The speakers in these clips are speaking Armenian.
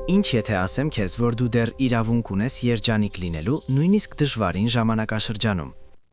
Ինչ եթե ասեմ քեզ, որ դու դեռ իրավունք ունես երջանիկ լինելու, նույնիսկ դժվարին ժամանակաշրջանում։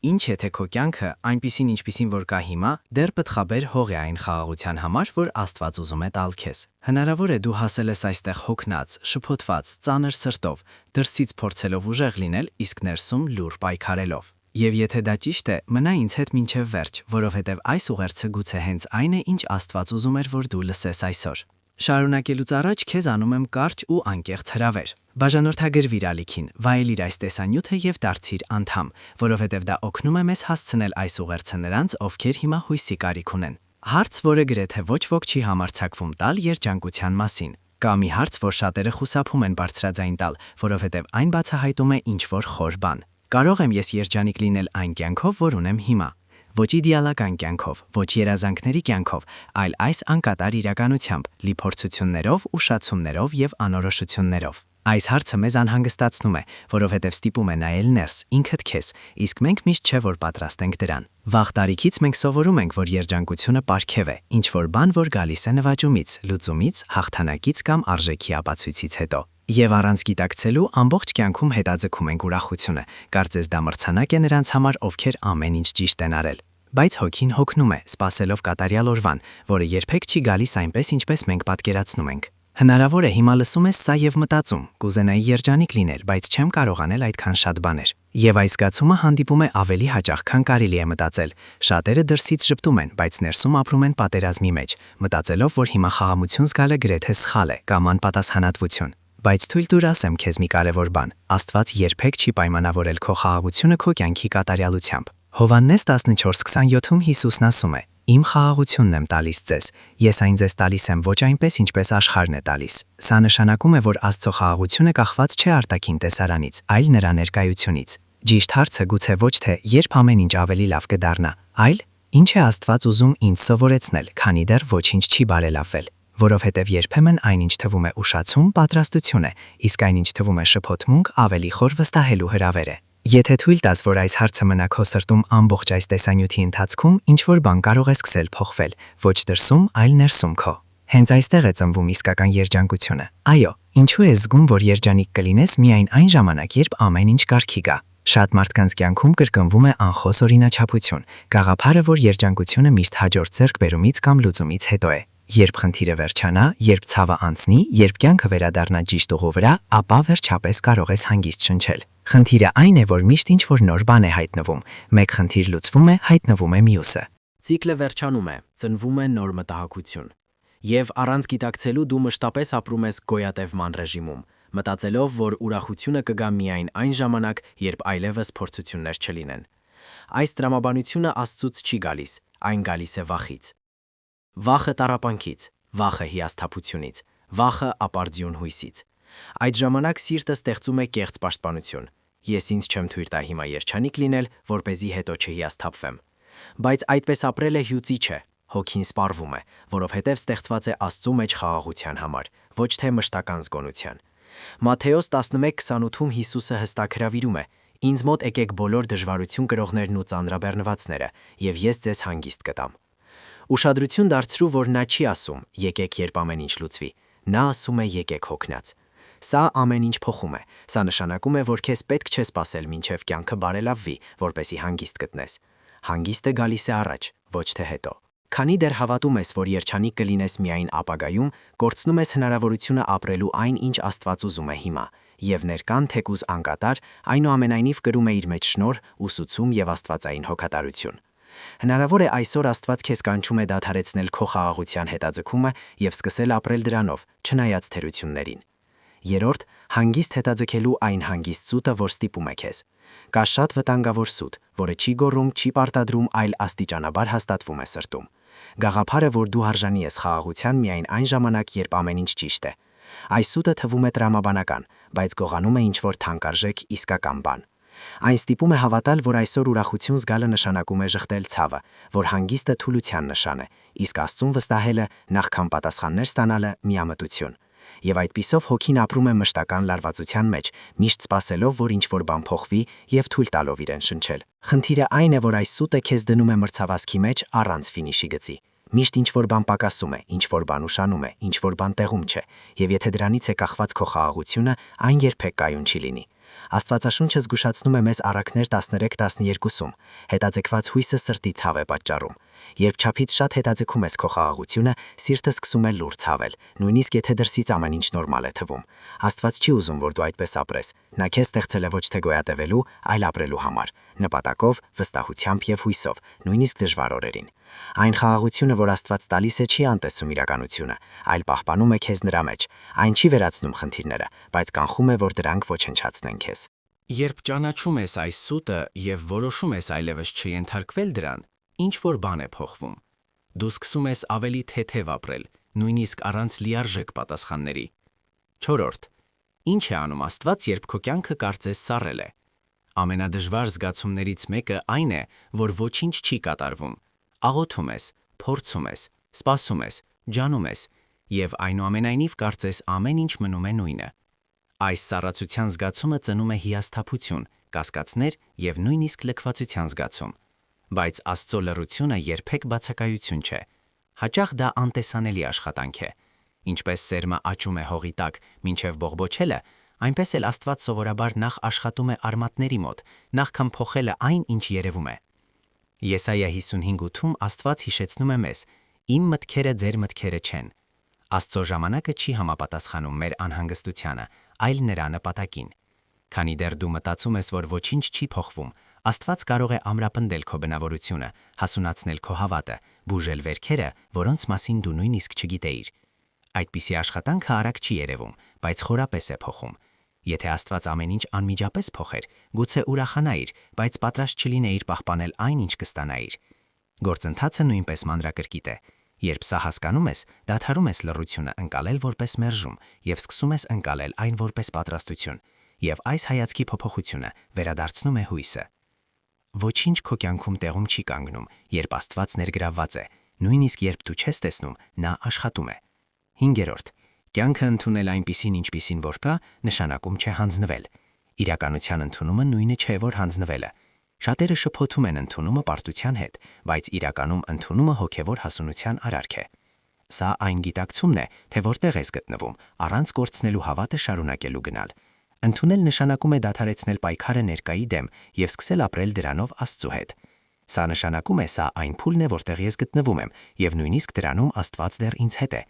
Ինչ եթե քո կյանքը, այնպիսին ինչպիսին որ կա հիմա, դեռ պտղաբեր հող է այն խաղաղության համար, որ Աստված ուզում է տալ քեզ։ Հնարավոր է դու հասել ես այստեղ հոգնած, շփոթված, ծանր սրտով, դրսից փորձելով ուժեղ լինել, իսկ ներսում լուր պայքարելով։ Եվ եթե դա ճիշտ է, մնա ինձ հետ մինչև վերջ, որովհետև այս ուղերձը գուցե հենց այն է, ինչ Աստված ուզում էր, որ դու լսես այսօր։ Շարունակելուց առաջ քեզ անում եմ կարճ ու անկեղծ հրավեր։ Բաժանորդագրվիր ալիքին, վայելիր այս տեսանյութը եւ դարձիր անդամ, որովհետեւ դա օգնում է մեզ հասցնել այս ուղերձը նրանց, ովքեր հիմա հույսի կարիք ունեն։ Հարց, որը գրեթե ոչ ոք չի համարձակվում տալ երջանկության մասին։ Կա մի հարց, որ շատերը խուսափում են բարձրաձայն տալ, որովհետեւ այն բացահայտում է ինչ-որ խոր բան։ Կարող եմ ես երջանիկ լինել այն կյանքով, որ ունեմ հիմա։ Ոչ իդեալական կյանքով, ոչ երազանքների կյանքով, այլ այս անկատար իրականությամբ, լի փորձություններով, ուշացումներով եւ անորոշություններով։ Այս հարցը մեզ անհանգստացնում է, որովհետև ստիպում է նայել ներս, ինքդ քեզ, իսկ մենք միշտ չէ որ պատրաստ ենք դրան։ Վաղ տարիքից մենք սովորում ենք, որ երջանկությունը պարգև է, ինչ որ բան, որ գալիս է նվաճումից, լուծումից, հաղթանակից կամ արժեքի ապացույցից հետո։ Եվ առանց գիտակցելու ամբողջ կյանքում հետաձգում ենք ուրախությունը, կարծես դա մրցանակ է նրանց համար, ովքեր ամեն ինչ ճիշտ են արել։ Բայց հոգին հոգնում է, սպասելով կատարյալ օրվան, որը երբեք չի գալիս այնպես, ինչպես մենք պատկերացնում ենք։ Հնարավոր է հիմա լսում ես սա եւ մտածում, կուզենայի երջանիկ լինել, բայց չեմ կարող անել այդքան շատ բաներ։ Եվ այս զգացումը հանդիպում է ավելի հաճախ, քան կարելի է մտածել։ Շատերը դրսից շփտում են, բայց ներսում ապրում են պատերազմի մեջ, մտածելով, որ հիմա խաղաղություն զգալը գրեթե սխալ է կամ անպատասխանատվություն։ Բայց թույլ տուր ասեմ քեզ մի կարևոր բան. Աստված երբեք չի պայմանավորել քո խաղաղությունը քո կյանքի կատարյալությամբ։ Հովհաննես 14:27-ում Հիսուսն ասում է. Իմ խաղաղությունն եմ տալիս ձեզ, ես այն ձեզ տալիս եմ ոչ այնպես, ինչպես աշխարհն է տալիս։ Սա նշանակում է, որ Աստծո խաղաղությունը կախված չէ արտաքին տեսարանից, այլ նրա ներկայությունից։ Ճիշտ հարցը գուցե ոչ թե երբ ամեն ինչ ավելի լավ կդառնա, այլ ինչ է Աստված ուզում ինձ սովորեցնել, քանի դեռ ոչինչ չի բարելավվել։ Որովհետև երբեմն այնինչ թվում է ուշացում, պատրաստություն է, իսկ այնինչ թվում է շփոթմունք, ավելի խոր վստահելու հրավեր է։ Եթե թույլ տաս, որ այս հարցը մնա քո սրտում ամբողջ այս տեսանյութի ընթացքում, ինչ-որ բան կարող է սկսել փոխվել, ոչ դրսում, այլ ներսում քո։ Հենց այստեղ է ծնվում իսկական երջանկությունը։ Այո, ինչու ես զգում, որ երջանիկ կլինես միայն այն ժամանակ, երբ ամեն ինչ կարգի գա։ Շատ մարդկանց կյանքում կրկնվում է անխոս օրինաչափություն, գաղափարը, որ երջանկությունը միշտ հաջորդ ձեռքբերումից կամ լուծումից հետո է։ Երբ խնդիրը վերջանա, երբ ցավը անցնի, երբ կյանքը վերադառնա ճիշտ ուղու վրա, ապա վերջապես կարող ես հանգիստ շնչել։ Խնդիրը այն է, որ միշտ ինչ-որ նոր բան է հայտնվում, մեկ խնդիր լուծվում է, հայտնվում է մյուսը։ Ցիկլը վերջանում է, ծնվում է նոր մտահոգություն։ Եվ առանց գիտակցելու դու մշտապես ապրում ես գոյատևման ռեժիմում, մտածելով, որ ուրախությունը կգա միայն այն ժամանակ, երբ այլևս փորձություններ չլինեն։ Այս տրամաբանությունը Աստծուց չի գալիս, այն գալիս է վախից։ Վախը տառապանքից, վախը հիասթափությունից, վախը ապարդյուն հույսից։ Այդ ժամանակ սիրտը ստեղծում է կեղծ պաշտպանություն։ Ես ինձ չեմ թույլ տա հիմա երջանիկ լինել, որպեսզի հետո չհիասթափվեմ։ Բայց այդպես ապրելը հյուծի չէ, հոգին սպառվում է, որովհետև ստեղծված է Աստծու մեջ խաղաղության համար, ոչ թե մշտական զգոնության։ Մատթեոս 11:28-ում Հիսուսը հստակ հրավիրում է. Ինձ մոտ եկեք բոլոր դժվարություն կրողներն ու ծանրաբեռնվածները, եւ ես ձեզ հանգիստ կտամ։ Ուշադրություն դարձրու, որ նա չի ասում եկեք երբ ամեն ինչ լուծվի, նա ասում է եկեք հոգնած։ Սա ամեն ինչ փոխում է, սա նշանակում է, որ քեզ պետք չէ սպասել մինչև կյանքը բարելավվի, որպեսզի հանգիստ գտնես։ Հանգիստը գալիս է առաջ, ոչ թե հետո։ Քանի դեռ հավատում ես, որ երջանիկ կլինես միայն ապագայում, կորցնում ես հնարավորությունը ապրելու այն, ինչ Աստված ուզում է հիմա, եւ ներկան թեկուզ անկատար, այնուամենայնիվ կրում է իր մեջ շնորհ, ուսուցում եւ աստվածային հոգատարություն։ Հնարավոր է այսօր Աստված քեզ կանչում է դադարեցնել քո խաղաղության հետաձգումը եւ սկսել ապրել դրանով, չնայած թերություններին։ Երրորդ, հանգիստ հետաձգելու այն հանգիստ սուտը, որ ստիպում է քեզ։ Կա շատ վտանգավոր սուտ, որը չի գոռում, չի պարտադրում, այլ աստիճանաբար հաստատվում է սրտում։ Գաղափարը, որ դու արժանի ես խաղաղության միայն այն ժամանակ, երբ ամեն ինչ ճիշտ է։ Այս սուտը թվում է տրամաբանական, բայց գողանում է ինչ-որ թանկարժեք իսկական բան։ Այն ստիպում է հավատալ, որ այսօր ուրախություն զգալը նշանակում է ժխտել ցավը, որ հանգիստը թուլության նշան է, իսկ Աստծուն վստահելը, նախքան պատասխաններ ստանալը միամտություն։ Եվ այդպիսով հոգին ապրում է մշտական լարվածության մեջ, միշտ սպասելով, որ ինչ-որ բան փոխվի եւ թույլ տալով իրեն շնչել։ Խնդիրը այն է, որ այս սուտը քեզ դնում է մրցավազքի մեջ առանց ֆինիշի գծի։ Միշտ ինչ-որ բան պակասում է, ինչ-որ բան ուշանում է, ինչ-որ բան տեղում չէ, եւ եթե դրանից է կախված քո խաղաղությունը, այն երբեք կայուն չի լինի։ Աստվածաշունչը զգուշացնում է մեզ Առաքներ 13:12-ում. հետաձգված հույսը սրտի ցավ է պատճառում։ Երբ չափից շատ հետաձգում ես քո խաղաղությունը, սիրտը սկսում է լուր ցավել, նույնիսկ եթե դրսից ամեն ինչ նորմալ է թվում։ Աստված չի ուզում, որ դու այդպես ապրես։ Նա քեզ ստեղծել է ոչ թե գոյատևելու, այլ ապրելու համար, նպատակով, վստահությամբ եւ հույսով, նույնիսկ դժվար օրերին։ Այն խաղաղությունը, որ Աստված տալիս է, չի անտեսում իրականությունը, այլ պահպանում է քեզ նրա մեջ։ Այն չի վերացնում խնդիրները, բայց կանխում է, որ դրանք ոչնչացնեն քեզ։ Երբ ճանաչում ես այս սուտը եւ որոշում ես այլևս չենթարկվել դրան, ինչ որ բան է փոխվում։ Դու սկսում ես ավելի թեթև ապրել, նույնիսկ առանց լիարժեք պատասխանների։ 4. Ինչ է անում Աստված, երբ քո կյանքը կարծես սառել է։ Ամենադժվար զգացումներից մեկը այն է, որ ոչինչ չի կատարվում։ Աղոթում ես, փորձում ես, սպասում ես, ջանում ես, եւ այնուամենայնիվ կարծես ամեն ինչ մնում է նույնը։ Այս սառացության զգացումը ծնում է հիասթափություն, կասկածներ եւ նույնիսկ լքվածության զգացում։ Բայց Աստծո լռությունը երբեք բացակայություն չէ։ Հաճախ դա անտեսանելի աշխատանք է։ Ինչպես սերմը աճում է հողի տակ, մինչև բողբոջելը, այնպես էլ Աստված սովորաբար նախ աշխատում է արմատների մոտ, նախքան փոխելը այն, ինչ երևում է։ Եսայա 55:8-ում Աստված հիշեցնում է մեզ. «Իմ մտքերը ձեր մտքերը չեն»։ Աստծո ժամանակը չի համապատասխանում մեր անհանգստությանը, այլ նրա նպատակին։ Քանի դեռ դու մտածում ես, որ ոչինչ չի փոխվում, Աստված կարող է ամրապնդել քո բնավորությունը, հասունացնել քո հավատը, բուժել վերքերը, որոնց մասին դու նույնիսկ չգիտեիր։ Այդպիսի աշխատանքը արագ չի երևում, բայց խորապես է փոխում։ Եթե Աստված ամեն ինչ անմիջապես փոխեր, գուցե ուրախանայիր, բայց պատրաստ չլինեիր պահպանել այն, ինչ կստանայիր։ Գործընթացը նույնպես մանրակրկիտ է։ Երբ սա հասկանում ես, դադարում ես լռությունը ընկալել որպես մերժում եւ սկսում ես ընկալել այն որպես պատրաստություն, եւ այս հայացքի փոփոխությունը վերադարձնում է հույսը։ Ոչինչ քո կյանքում տեղում չի կանգնում, երբ Աստված ներգրավված է, նույնիսկ երբ դու չես տեսնում, նա աշխատում է։ 5. Կյանքը ընդունել այնպիսին, ինչպիսին որ կա, նշանակում չէ հանձնվել։ Իրականության ընդունումը նույնը չէ, որ հանձնվելը։ Շատերը շփոթում են ընդունումը պարտության հետ, բայց իրականում ընդունումը հոգևոր հասունության արարք է։ Սա այն գիտակցումն է, թե որտեղ ես գտնվում, առանց կորցնելու հավատը շարունակելու գնալ։ Ընդունել նշանակում է դադարեցնել պայքարը ներկայի դեմ եւ սկսել ապրել դրանով Աստծո հետ։ Սա նշանակում է սա այն փուլն է, որտեղ ես գտնվում եմ, եւ նույնիսկ դրանում Աստված դեռ ինձ հետ է։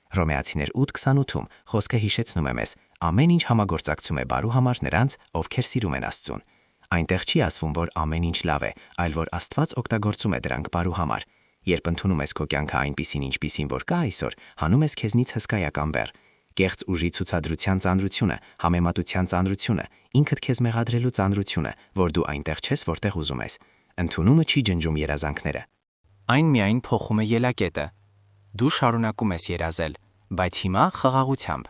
Հռոմեացիներ 8:28-ում խոսքը հիշեցնում է մեզ. ամեն ինչ համագործակցում է բարու համար նրանց, ովքեր սիրում են Աստծուն։ Այնտեղ չի ասվում, որ ամեն ինչ լավ է, այլ որ Աստված օգտագործում է դրանք բարու համար։ Երբ ընդունում ես քո կյանքը այնպիսին, ինչպիսին որ կա այսօր, հանում ես քեզնից հսկայական բեռ։ Կեղծ ուժի ցուցադրության ծանրությունը, համեմատության ծանրությունը, ինքդ քեզ մեղադրելու ծանրությունը, որ դու այնտեղ չես, որտեղ ուզում ես։ Ընդունումը չի ջնջում երազանքները։ Այն միայն փոխում է ելակետը։ Դու շարունակում ես երազել, բայց հիմա խաղաղությամբ։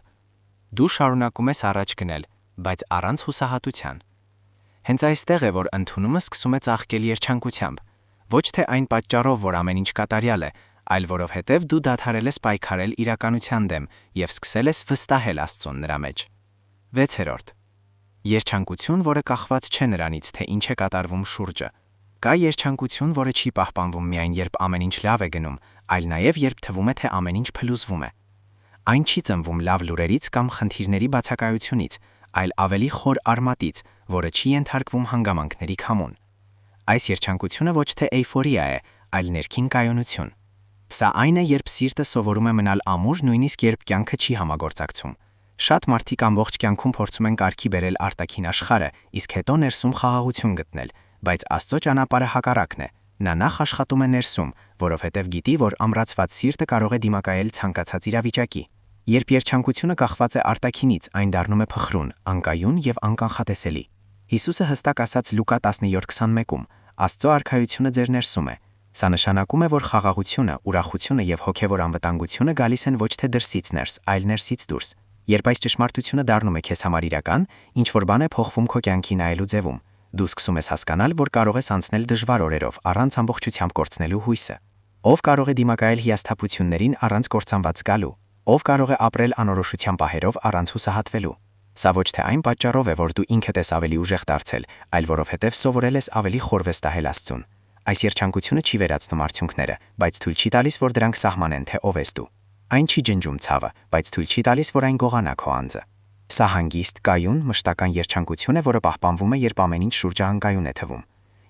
Դու շարունակում ես առաջ գնել, բայց առանց հուսահատության։ Հենց այստեղ է, որ ընդունումը սկսում է ծաղկել երջանկությամբ։ Ոչ թե այն պատճառով, որ ամեն ինչ կատարյալ է, այլ որովհետև դու դադարել ես պայքարել իրականության դեմ եւ սկսել ես վստահել Աստծուն նրա մեջ։ 6. Երջանկություն, որը կախված չէ նրանից, թե ինչ է կատարվում շուրջը։ Կա երջանկություն, որը չի պահպանվում միայն երբ ամեն ինչ լավ է գնում, այլ նաև երբ թվում է, թե ամեն ինչ փլուզվում է։ Այն չի ծնվում լավ լուրերից կամ խնդիրների բացակայությունից, այլ ավելի խոր արմատից, որը չի ենթարկվում հանգամանքների քամուն։ Այս երջանկությունը ոչ թե էյֆորիա է, այլ ներքին կայունություն։ Սա այն է, երբ սիրտը սովորում է մնալ ամուր, նույնիսկ երբ կյանքը չի համագործակցում։ Շատ մարդիկ ամբողջ կյանքում փորձում են կարգի բերել արտաքին աշխարհը, իսկ հետո ներսում խաղաղություն գտնել, բայց Աստծո ճանապարհը հակառակն է։ Նա նախ աշխատում է ներսում, որովհետև գիտի, որ ամրացված սիրտը կարող է դիմակայել ցանկացած իրավիճակի։ Երբ երջանկությունը կախված է արտաքինից, այն դառնում է փխրուն, անկայուն եւ անկանխատեսելի։ Հիսուսը հստակ ասաց Լուկա 17:21-ում. Աստծո արքայությունը ձեր ներսում է։ Սա նշանակում է, որ խաղաղությունը, ուրախությունը եւ հոգեվոր անվտանգությունը գալիս են ոչ թե դրսից ներս, այլ ներսից դուրս։ Երբ այս ճշմարտությունը դառնում է քեզ համար իրական, ինչ որ բան է փոխվում քո կյանքի նայելու ձևում։ Դու սկսում ես հասկանալ, որ կարող ես անցնել դժվար օրերով առանց ամբողջությամբ կորցնելու հույսը։ Ով կարող է դիմակայել հիասթափություններին առանց կործանված գալու։ Ով կարող է ապրել անորոշության պահերով առանց հուսահատվելու։ Սա ոչ թե այն պատճառով է, որ դու ինքդ ես ավելի ուժեղ դարձել, այլ որովհետև սովորել ես ավելի խոր վստահել Աստծուն։ Այս երջանկությունը չի վերացնում արդյունքները, բայց թույլ չի տալիս, որ դրանք սահմանեն, թե ով ես դու։ Այն չի ջնջում ցավը, բայց թույլ չի տալիս, որ այն գողանա քո անձը։ Սա հանգիստ, կայուն, մշտական երջանկություն է, որը պահպանվում է, երբ ամեն ինչ շուրջը անկայուն է թվում։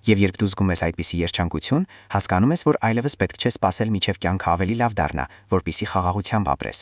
Եվ երբ դու զգում ես այդպիսի երջանկություն, հասկանում ես, որ այլևս պետք չէ սпасել մինչև կյանքը ավելի լավ դառնա, որպիսի խաղաղությամբ ապրես։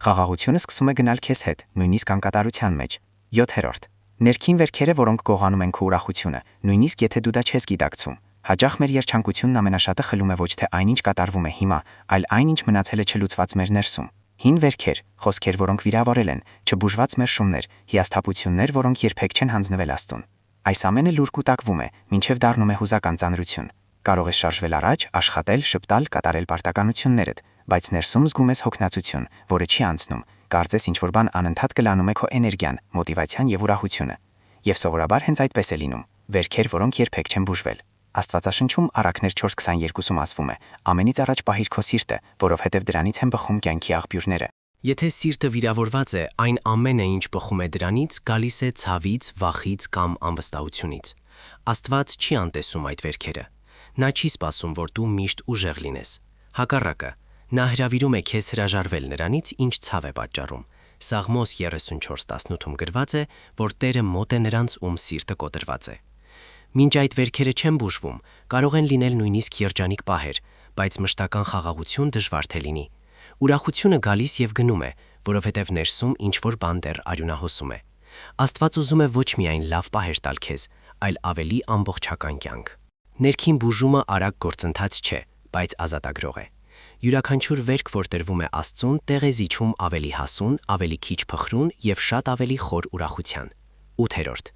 Խաղաղությունը սկսում է գնալ քեզ հետ, նույնիսկ անկատարության մեջ։ 7. Ներքին վերքերը, որոնք գողանում են քո ուրախությունը, նույնիսկ եթե դու դա չես գիտակցում։ Հաճախ մեր երջանկությունն ամենաշատը խլում է ոչ թե այն, ինչ կատարվում է հիմա, այլ այն, ինչ մնացել է չլուծված մեր ներսում։ Հին վերքեր, խոսքեր, որոնք վիրավորել են, չբուժված մերժումներ, հիասթափություններ, որոնք երբեք չեն հանձնվել Աստծուն։ Այս ամենը լուր կուտակվում է, մինչև դառնում է հուզական ծանրություն։ Կարող ես շարժվել առաջ, աշխատել, շփտալ, կատարել պարտականություններդ, բայց ներսում զգում ես հոգնածություն, որը չի անցնում, կարծես ինչ-որ բան անընդհատ կլանում է քո էներգիան, մոտիվացիան եւ ուրախությունը։ Եվ սովորաբար հենց այդպես է լինում։ Վերքեր, որոնք երբեք չեն բուժվել։ Աստվածաշնչում Առաքներ 4:22-ում ասվում է. ամենից առաջ պահիր քո սիրտը, որովհետև դրանից են բխում կյանքի աղբյուրները։ Եթե սիրտը վիրավորված է, այն ամենը, ինչ բխում է դրանից, գալիս է ցավից, վախից կամ անվստահությունից։ Աստված չի անտեսում այդ վերքերը։ Նա չի սպասում, որ դու միշտ ուժեղ լինես։ Հակառակը, նա հրավիրում է քեզ հրաժարվել նրանից, ինչ ցավ է պատճառում։ Սաղմոս 34:18-ում գրված է, որ Տերը մոտ է նրանց, ում սիրտը կոտրված է։ Մինչ այդ վերքերը չեն բուժվում, կարող են լինել նույնիսկ երջանիկ պահեր, բայց մշտական խաղաղություն դժվար թե լինի։ Ուրախությունը գալիս եւ գնում է, որովհետեւ ներսում ինչ-որ բան դեռ արյունահոսում է։ Աստված ուզում է ոչ միայն լավ պահեր տալ քեզ, այլ ավելի ամբողջական կյանք։ Ներքին բուժումը արագ գործընթաց չէ, բայց ազատագրող է։ Յուրաքանչյուր վերք, որ տրվում է Աստծուն, տեղ է զիջում ավելի հասուն, ավելի քիչ փխրուն եւ շատ ավելի խոր ուրախության։ 8.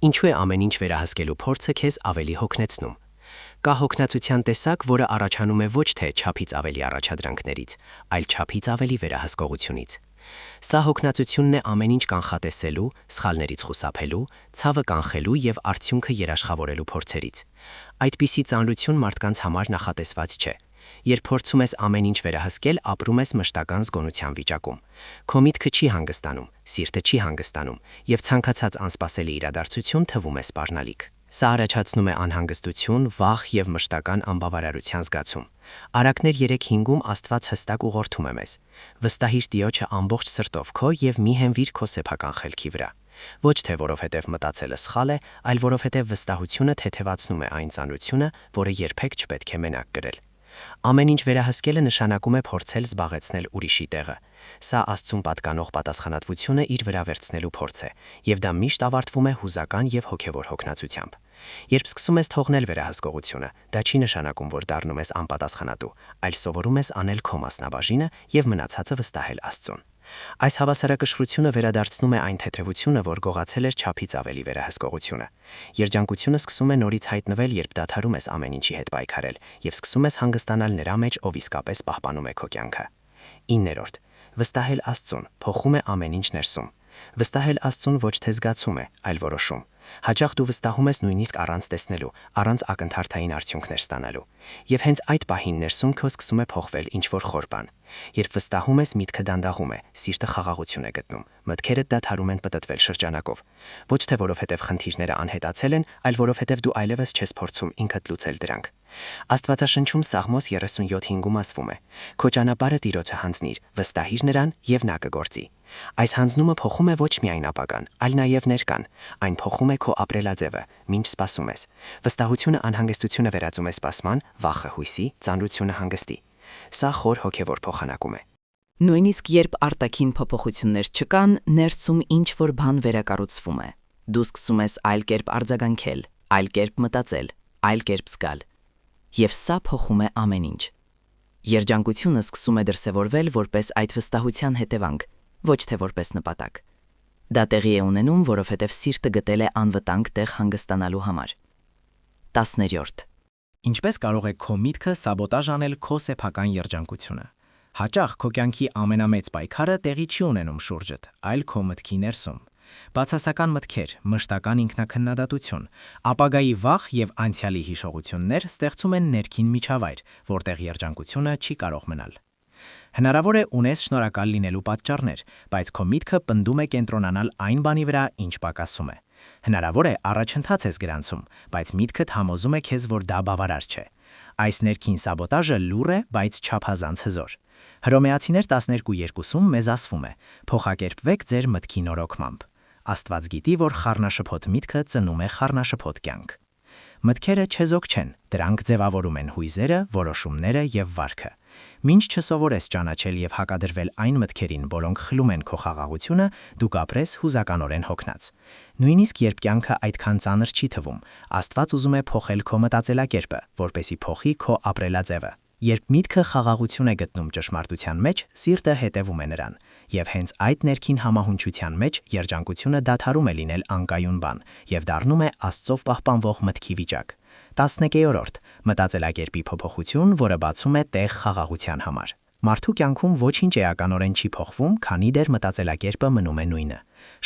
Ինչու է ամեն ինչ վերահսկելու փորձը քեզ ավելի հոգնեցնում։ Կա հոգնածության տեսակ, որը առաջանում է ոչ թե չափից ավելի առաջադրանքներից, այլ չափից ավելի վերահսկողությունից։ Սա հոգնածությունն է ամեն ինչ կանխատեսելու, սխալներից խուսափելու, ցավը կանխելու եւ արդյունքը երաշխավորելու փորձերից։ Այդպիսի ծանրություն մարդկանց համար նախատեսված չէ։ Երբ փորձում ես ամեն ինչ վերահսկել, ապրում ես մշտական զգոնության վիճակում։ Քո միտքը չի հանգստանում, սիրտը չի հանգստանում, եւ ցանկացած անսպասելի իրադարձություն թվում է սպառնալիք։ Սա առաջացնում է անհանգստություն, վախ եւ մշտական անբավարարության զգացում։ Առաքներ 3:5-ում Աստված հստակ ուղղորդում է մեզ. վստահիր Տիրոջը ամբողջ սրտով քո եւ մի հենվիր քո սեփական խելքի վրա։ Ոչ թե որովհետեւ մտածելը սխալ է, այլ որովհետեւ վստահությունը թեթևացնում է այն ծանրությունը, որը երբեք չպետք է մենակ կրել։ Ամեն ինչ վերահսկելը նշանակում է փորձել զբաղեցնել ուրիշի տեղը։ Սա Աստծուն պատկանող պատասխանատվությունը իր վրա վերցնելու փորձ է, եւ դա միշտ ավարտվում է հուզական եւ հոգեվոր հոգնածությամբ։ Երբ սկսում ես թողնել վերահսկողությունը, դա չի նշանակում, որ դառնում ես անպատասխանատու, այլ սովորում ես անել քո մասնաբաժինը եւ մնացածը վստահել Աստծուն։ Այս հավասարակշռությունը վերադարձնում է այն թեթևությունը, որ գողացել էր չափից ավելի վերահսկողությունը։ Երջանկությունը սկսում է նորից հայտնվել, երբ դադարում ես ամեն ինչի հետ պայքարել եւ սկսում ես հանգստանալ նրա մեջ, ով իսկապես պահպանում է քո կյանքը։ 9. Վստահել Աստծուն փոխում է ամեն ինչ ներսում։ Վստահել Աստծուն ոչ թե զգացում է, այլ որոշում։ Հաճախ դու վստահում ես նույնիսկ առանց տեսնելու, առանց ակնթարթային արդյունքներ ստանալու։ Եվ հենց այդ պահին ներսում քո սկսում է փոխվել ինչ-որ խոր բան։ Երբ վստահում ես, միտքը դանդաղում է, սիրտը խաղաղություն է գտնում, մտքերդ դադարում են պտտվել շրջանակով։ Ոչ թե որովհետև խնդիրները անհետացել են, այլ որովհետև դու այլևս չես փորձում ինքդ լուծել դրանք։ Աստվածաշնչում Սաղմոս 37:5-ում ասվում է. քո ճանապարհը Տիրոջը հանձնիր, վստահիր նրան եւ նա կգործի։ Այս հանձնումը փոխում է ոչ միայն ապագան, այլ նաեւ ներկան։ Այն փոխում է քո ապրելաձևը, ինչ սպասում ես։ Վստահությունը անհանգստությունը վերածում է սպասման, վախը հույսի, ծանրությունը հանգստի։ Սա խոր հոգևոր փոխանակում է։ Նույնիսկ երբ արտաքին փոփոխություններ չկան, ներսում ինչ-որ բան վերակառուցվում է։ Դու սկսում ես այլ կերպ արձագանքել, այլ կերպ մտածել, այլ կերպ զգալ։ Եվ սա փոխում է ամեն ինչ։ Երջանկությունը սկսում է դրսևորվել որպես այդ վստահության հետևանք, ոչ թե որպես նպատակ։ Դա տեղի է ունենում, որովհետև սիրտը գտել է անվտանգ տեղ հանգստանալու համար։ 10. Ինչպես կարող է քո միտքը սաբոտաժ անել քո սեփական երջանկությունը։ Հաճախ քո կյանքի ամենամեծ պայքարը տեղի չի ունենում շուրջդ, այլ քո մտքի ներսում։ Բացասական մտքեր, մշտական ինքնաքննադատություն, ապագայի վախ եւ անցյալի հիշողություններ ստեղծում են ներքին միջավայր, որտեղ երջանկությունը չի կարող մնալ։ Հնարավոր է ունես շնորհակալ լինելու պատճառներ, բայց քո միտքը պնդում է կենտրոնանալ այն բանի վրա, ինչ պակասում է։ Հնարավոր է առաջընթաց ես գրանցում, բայց միտքդ համոզում է քեզ, որ դա բավարար չէ։ Այս ներքին սաբոտաժը լուռ է, բայց չափազանց հզոր։ Հռոմեացիներ 12:2-ում մեզ ասվում է. «Փոխակերպվեք ձեր մտքի նորոգմամբ»։ Աստված գիտի, որ խառնաշփոթ միտքը ծնում է խառնաշփոթ կյանք։ Մտքերը չեզոք չեն, դրանք ձևավորում են հույզերը, որոշումները եւ վարքը։ Մինչ չսովորես ճանաչել եւ հակադրվել այն մտքերին, որոնք խլում են քո խաղաղությունը, դու կապրես հուզականորեն հոգնած։ Նույնիսկ երբ կյանքը այդքան ծանր չի թվում, Աստված ուզում է փոխել քո մտածելակերպը, որպեսզի փոխի քո ապրելաձևը։ Երբ միտքը խաղաղություն է գտնում ճշմարտության մեջ, սիրտը հետևում է նրան, եւ հենց այդ ներքին համահունչության մեջ երջանկությունը դադարում է լինել անկայուն բան եւ դառնում է Աստծով պահպանվող մտքի վիճակ։ 11-րդ մտածելակերպի փոփոխություն, որը բացում է տեղ խաղաղության համար։ Մարդու կյանքում ոչինչ էականորեն չի փոխվում, քանի դեռ մտածելակերպը մնում է նույնը։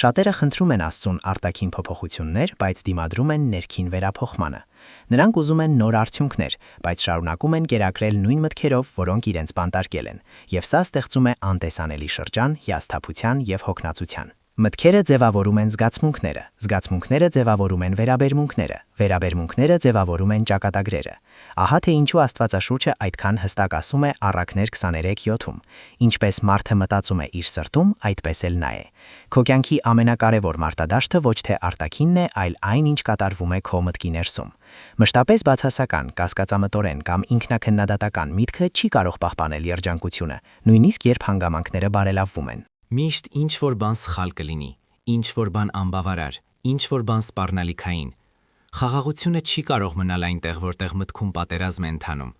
Շատերը խնդրում են Աստծուն արտաքին փոփոխություններ, բայց դիմադրում են ներքին վերափոխմանը։ Նրանք ուզում են նոր արդյունքներ, բայց շարունակում են կերակրել նույն մտքերով, որոնք իրենց բանտարկել են, եւ սա ստեղծում է անտեսանելի շրջան հիասթափության եւ հոգնածության։ Մտքերը ձևավորում են զգացմունքները, զգացմունքները ձևավորում են վերաբերմունքները, վերաբերմունքները ձևավորում են ճակատագրերը։ Ահա թե ինչու Աստվածաշունչը այդքան հստակ ասում է Առակներ 23:7-ում. «Ինչպես մարդը մտածում է իր սրտում, այդպես էլ նա է»։ Քո կյանքի ամենակարևոր մարտադաշտը ոչ թե արտաքինն է, այլ այն, ինչ կատարվում է քո մտքի ներսում։ Մշտապես բացասական, կասկածամտորեն կամ ինքնաքննադատական միտքը չի կարող պահպանել երջանկությունը, նույնիսկ երբ հանգամանքները բարելավվում են։ Միշտ ինչ-որ բան սխալ կլինի, ինչ-որ բան անբավարար, ինչ-որ բան սպառնալիքային։ Խաղաղությունը չի կարող մնալ այնտեղ, որտեղ մտքում պատերազմ է ընթանում։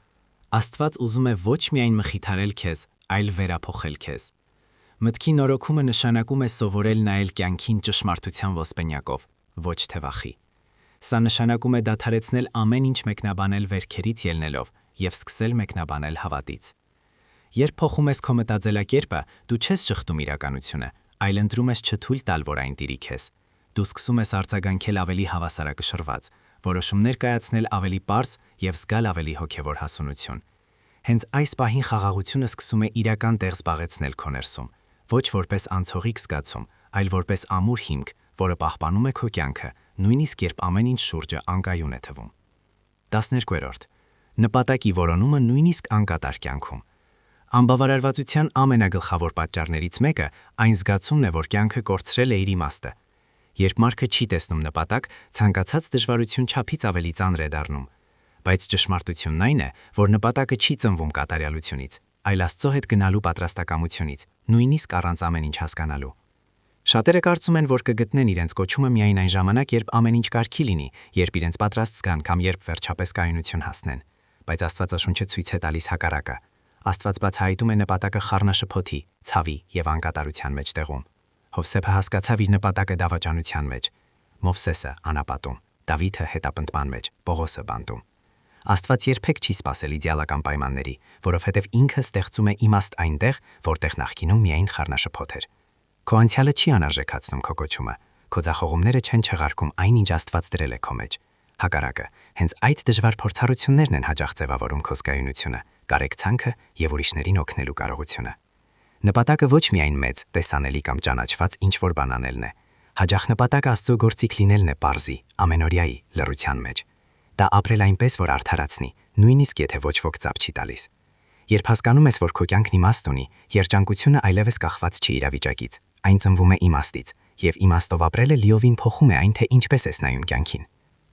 Աստված ուզում է ոչ միայն մխիթարել քեզ, այլ վերափոխել քեզ։ Մտքի նորոգումը նշանակում է սովորել նայել կյանքին ճշմարտության ոսպենյակով, ոչ թե վախի։ Սա նշանակում է դադարեցնել ամեն ինչ մեկնաբանել վերքերից ելնելով եւ սկսել մեկնաբանել հավատից։ Երբ փոխում ես քո մտածելակերպը, դու չես շղթում իրականությունը, այլ ընտրում ես չթույլ տալ, որ այն տիրի քեզ։ Դու սկսում ես արձագանքել ավելի հավասարակշռված, որոշումներ կայացնել ավելի պարզ եւ զգալ ավելի հոգեվոր հասունություն։ Հենց այս պահին խաղաղությունը սկսում է իրական տեղ զբաղեցնել քո ներսում, ոչ որպես անցողիկ զգացում, այլ որպես ամուր հիմք, որը պահպանում է քո կյանքը, նույնիսկ երբ ամեն ինչ շուրջը անկայուն է թվում։ 12. Նպատակի որոնումը նույնիսկ անկատար կյանքում։ Անբավարարվածության ամենագլխավոր պատճառներից մեկը այն զգացումն է, որ կյանքը կորցրել է իր իմաստը։ Երբ մարդը չի տեսնում նպատակ, ցանկացած դժվարություն չափից ավելի ծանր է դառնում։ Բայց ճշմարտությունն այն է, որ նպատակը չի ծնվում կատարյալությունից, այլ Աստծո հետ գնալու պատրաստակամությունից, նույնիսկ առանց ամեն ինչ հասկանալու։ Շատերը կարծում են, որ կգտնեն իրենց կոչումը միայն այն ժամանակ, երբ ամեն ինչ կարգի լինի, երբ իրենց պատրաստ զգան կամ երբ վերջապես կայունություն հասնեն։ Բայց Աստվածաշունչը ցույց է տալիս հակառակը։ Աստված բացահայտում է նպատակը խառնաշփոթի, ցավի եւ անկատարության մեջտեղում։ Հովսեփը հասկացավ իր նպատակը դավաճանության մեջ, Մովսեսը անապատում, Դավիթը հետապնդման մեջ, Պողոսը բանտում։ Աստված երբեք չի սпасել իդեալական պայմանների, որովհետև ինքը ստեղծում է իմաստ այնտեղ, որտեղ նախկինում միայն խառնաշփոթ էր։ Քո անցյալը չի անարժեքացնում քո կոչումը, քո ձախողումները չեն չեղարկում այն, ինչ Աստված դրել է քո մեջ։ Հակառակը, հենց այդ դժվար փորձառություններն են հաճախ ձևավորում քո զգայունությունը, կարեկցանքը եւ ուրիշներին օգնելու կարողությունը։ Նպատակը ոչ միայն մեծ, տեսանելի կամ ճանաչված ինչ-որ բան անելն է։ Հաճախ նպատակը Աստծո գործիք լինելն է պարզի, ամենօրյայի, լռության մեջ։ Դա ապրել այնպես, որ արդարացնի, նույնիսկ եթե ոչ ոք ծափ չի տալիս։ Երբ հասկանում ես, որ քո կյանքն իմաստ ունի, երջանկությունը այլևս կախված չի իրավիճակից, այն ծնվում է իմաստից, եւ իմաստով ապրելը լիովին փոխում է այն, թե ինչպես ես նայում կյանքին։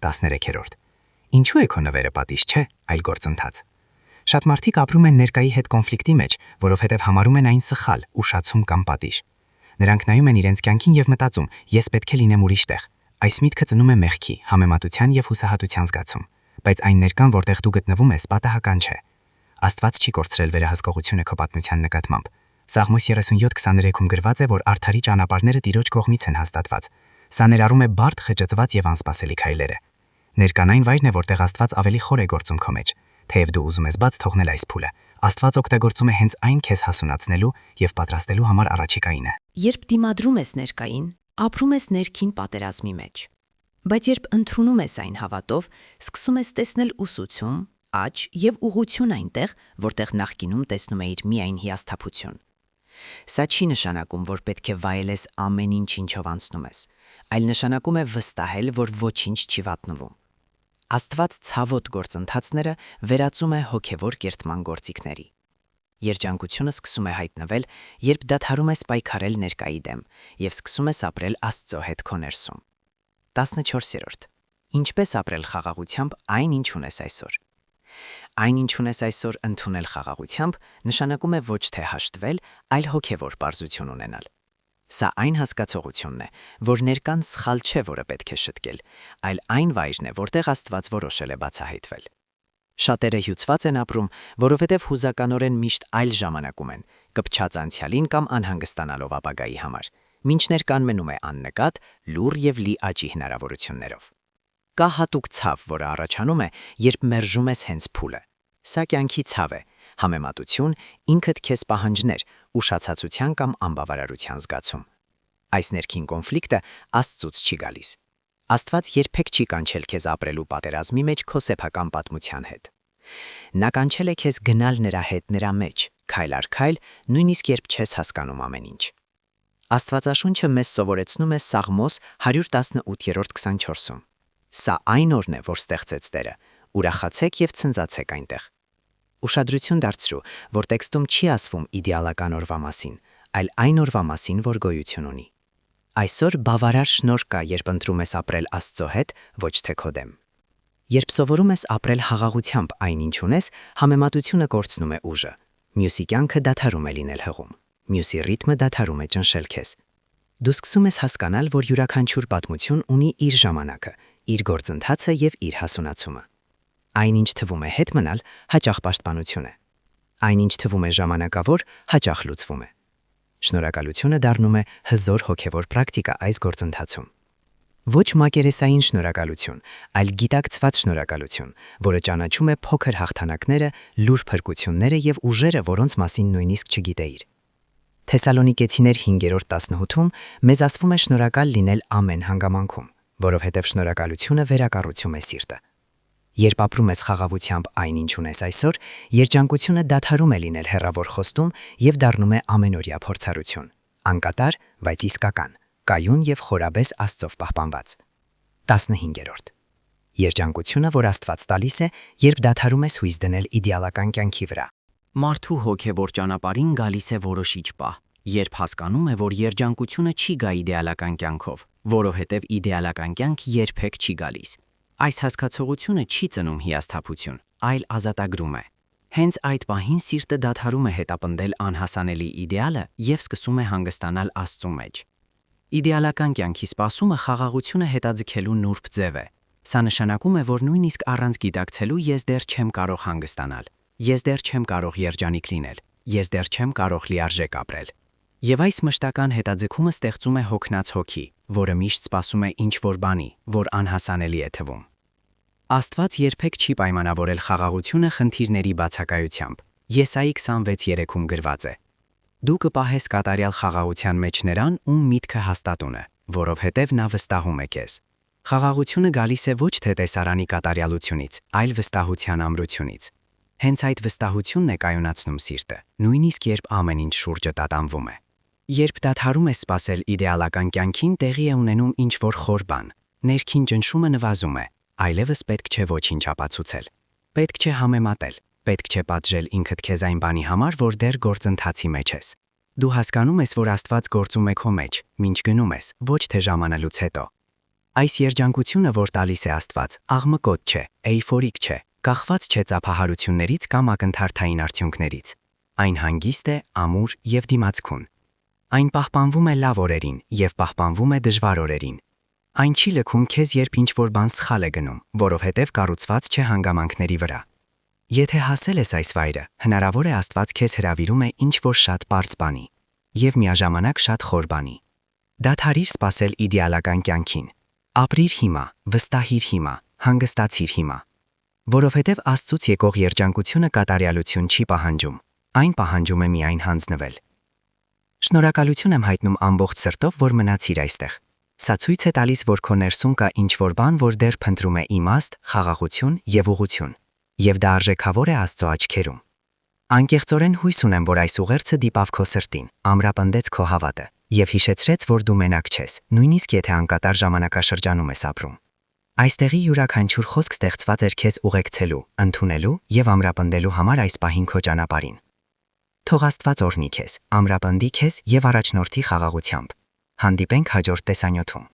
13. Ինչու է քո նվերը պատիժ չէ, այլ գործընթաց։ Շատ մարդիկ ապրում են ներկայի հետ կոնֆլիկտի մեջ, որովհետև համարում են այն սխալ, ուշացում կամ պատիժ։ Նրանք նայում են իրենց կյանքին եւ մտածում. ես պետք է լինեմ ուրիշ տեղ։ Այս միտքը ծնում է մեղքի, համեմատության եւ հուսահատության զգացում, բայց այն ներկան, որտեղ դու գտնվում ես, պատահական չէ։ Աստված չի կորցրել վերահսկողությունը քո պատմության նկատմամբ։ Սաղմոս 37:23-ում գրված է, որ արդարի ճանապարհները Տիրոջ կողմից են հաստատված։ Սա ներառում է բարդ, խճճված եւ անսպասելի քայլերը։ Ներկան այն վայրն է, որտեղ Աստված ավելի խոր է գործում քո մեջ։ Թեև դու ուզում ես բաց թողնել այս փուլը, Աստված օգտագործում է հենց այն քեզ հասունացնելու եւ պատրաստելու համար առաջիկայինը։ Երբ դիմադրում ես ներկային, ապրում ես ներքին պատերազմի մեջ։ Բայց երբ ընդունում ես այն հավատով, սկսում ես տեսնել ուսուցում, աճ եւ ուղղություն այնտեղ, որտեղ նախկինում տեսնում էիր միայն հիասթափություն։ Սա չի նշանակում, որ պետք է վայելես ամեն ինչ, ինչով անցնում ես, այլ նշանակում է վստահել, որ ոչինչ չի վատնվում։ Աստված ցավոտ գործընթացները վերածում է հոգևոր կերտման գործիքների։ Երջանկությունը սկսում է հայտնվել, երբ դադարում ես պայքարել ներկայի դեմ եւ սկսում ես ապրել Աստծո հետ քո ներսում։ 14. Ինչպես ապրել խաղաղությամբ այն, ինչ ունես այսօր։ Այն, ինչ ունես այսօր, ընդունել խաղաղությամբ, նշանակում է ոչ թե հաշտվել, այլ հոգևոր պարզություն ունենալ։ Սա այն հասկացողությունն է, որ ներկան սխալ չէ, որը պետք է շտկել, այլ այն վայրն է, որտեղ Աստված որոշել է բացահայտվել։ Շատերը հյուծված են ապրում, որովհետև հուզականորեն միշտ այլ ժամանակում են, կպչած անցյալին կամ անհանգստանալով ապագայի համար, մինչ ներկան մնում է աննկատ, լուռ եւ լի աճի հնարավորություններով։ Կա հատուկ ցավ, որը առաջանում է, երբ մերժում ես հենց փուլը։ Սա կյանքի ցավ է, համեմատություն, ինքդ քեզ պահանջներ, ուշացածության կամ անբավարարության զգացում։ Այս ներքին կոնֆլիկտը Աստծուց չի գալիս։ Աստված երբեք չի կանչել քեզ ապրելու պատերազմի մեջ քո սեփական պատմության հետ։ Նա կանչել է քեզ գնալ նրա հետ նրա մեջ, քայլ առ քայլ, նույնիսկ երբ չես հասկանում ամեն ինչ։ Աստվածաշունչը մեզ սովորեցնում է Սաղմոս 118:24-ում. Սա այն օրն է, որ ստեղծեց Տերը, ուրախացեք եւ ցնծացեք այնտեղ։ Ուշադրություն դարձրու, որ տեքստում չի ասվում իդեալական օրվա մասին, այլ այն օրվա մասին, որ գոյություն ունի։ Այսօր բավարար շնորհ կա, երբ ընտրում ես ապրել Աստծո հետ, ոչ թե քո դեմ։ Երբ սովորում ես ապրել խաղաղությամբ այն, ինչ ունես, համեմատությունը կորցնում է ուժը։ Մյուսի կյանքը դադարում է լինել հղում։ Մյուսի ռիթմը դադարում է ճնշել քեզ։ Դու սկսում ես հասկանալ, որ յուրաքանչյուր պատմություն ունի իր ժամանակը, իր գործընթացը եւ իր հասունացումը։ Այնինչ թվում է հետ մնալ, հաճախ պաշտպանություն է։ Այնինչ թվում է ժամանակավոր, հաճախ լուծվում է։ Շնորհակալությունը դառնում է հզոր հոգևոր պրակտիկա այս գործընթացում։ Ոչ մակերեսային շնորհակալություն, այլ գիտակցված շնորհակալություն, որը ճանաչում է փոքր հաղթանակները, լուր փրկությունները եւ ուժերը, որոնց մասին նույնիսկ չգիտեիր։ Թեսալոնիկեցիներ 5:18-ում մեզ ասվում է շնորհակալ լինել ամեն հանգամանքում, որովհետև շնորհակալությունը վերակառուցում է սիրտը։ Երբ ապրում ես խաղաղությամբ այն, ինչ ունես այսօր, երջանկությունը դադարում է լինել հեռավոր խոստում եւ դառնում է ամենօրյա փորձառություն, անկատար, բայց իսկական, կայուն եւ խորաբես Աստծով պահպանված։ 15. Երջանկությունը, որ Աստված տալիս է, երբ դադարում ես հույս դնել իդեալական կյանքի վրա։ Մարդու հոգևոր ճանապարհին գալիս է որոշիչ պահ, երբ հասկանում է, որ երջանկությունը չի գա իդեալական կյանքով, որովհետև իդեալական կյանք երբեք չի գալիս։ Այս հասկացողությունը չի ծնում հիասթափություն, այլ ազատագրում է։ Հենց այդ պահին սիրտը դադարում է հետապնդել անհասանելի իդեալը եւ սկսում է հանգստանալ Աստծո մեջ։ Իդեալական կյանքի սպասումը խաղաղությունը հետաձգելու նուրբ ձև է։ Սա նշանակում է, որ նույնիսկ առանց գիտակցելու ես դեռ չեմ կարող հանգստանալ, ես դեռ չեմ կարող երջանիկ լինել, ես դեռ չեմ կարող լիարժեք ապրել։ Եվ այս մշտական հետաձգումը ստեղծում է հոգնած հոգի, որը միշտ սպասում է ինչ-որ բանի, որ անհասանելի է թվում։ Աստված երբեք չի պայմանավորել խաղաղությունը խնդիրների բացակայությամբ։ Եսայի 26:3-ում գրված է. Դու կպահես կատարյալ խաղաղության մեջ նրան, ում միտքը հաստատուն է, որովհետև նա վստահում է քեզ։ Խաղաղությունը գալիս է ոչ թե տեսարանի կատարյալությունից, այլ վստահության ամրությունից։ Հենց այդ վստահությունն է կայունացնում սիրտը, նույնիսկ երբ ամեն ինչ շուրջը տատանվում է։ Երբ դադարում ես սպասել իդեալական կյանքին, տեղի է ունենում ինչ-որ խոր բան։ Ներքին ճնշումը նվազում է, այլևս պետք չէ ոչինչ ապացուցել։ Պետք չէ համեմատել, պետք չէ պատժել ինքդ քեզ այն բանի համար, որ դեռ գործընթացի մեջ ես։ Դու հասկանում ես, որ Աստված գործում է քո մեջ, մինչ գնում ես, ոչ թե ժամանելուց հետո։ Այս երջանկությունը, որ տալիս է Աստված, աղմկոտ չէ, էյֆորիկ չէ, կախված չէ ծափահարություններից կամ ակնթարթային արդյունքներից։ Այն հանգիստ է, ամուր եւ դիմացկուն։ Այն պահպանվում է լավ օրերին եւ պահպանվում է դժվար օրերին։ Այն չի լքում քեզ, երբ ինչ-որ բան սխալ է գնում, որովհետև կառուցված չէ հանգամանքների վրա։ Եթե հասել ես այս վայրը, հնարավոր է Աստված քեզ հրավիրում է ինչ-որ շատ պարզ բանի եւ միաժամանակ շատ խոր բանի։ Դադարիր սպասել իդեալական կյանքին։ Ապրիր հիմա, վստահիր հիմա, հանգստացիր հիմա։ Որովհետև Աստծուց եկող երջանկությունը կատարյալություն չի պահանջում, այն պահանջում է միայն հանձնվել։ Շնորհակալություն եմ հայտնում ամբողջ սրտով, որ մնացիր այստեղ։ Սա ցույց է տալիս, որ քո ներսում կա ինչ-որ բան, որ դեռ փնտրում է իմաստ, խաղաղություն եւ ուղղություն, եւ դա արժեքավոր է Աստծո աչքերում։ Անկեղծորեն հույս ունեմ, որ այս ուղերձը դիպավ քո սրտին, ամրապնդեց քո հավատը եւ հիշեցրեց, որ դու մենակ չես, նույնիսկ եթե անկատար ժամանակաշրջանում ես ապրում։ Այստեղի յուրաքանչյուր խոսք ստեղծված էր քեզ ուղեկցելու, ընդունելու եւ ամրապնդելու համար այս պահին քո ճանապարհին։ Թող Աստված օրհնի քեզ, ամրապնդի քեզ եւ առաջնորդի խաղաղությամբ։ Հանդիպենք հաջորդ տեսանյութում։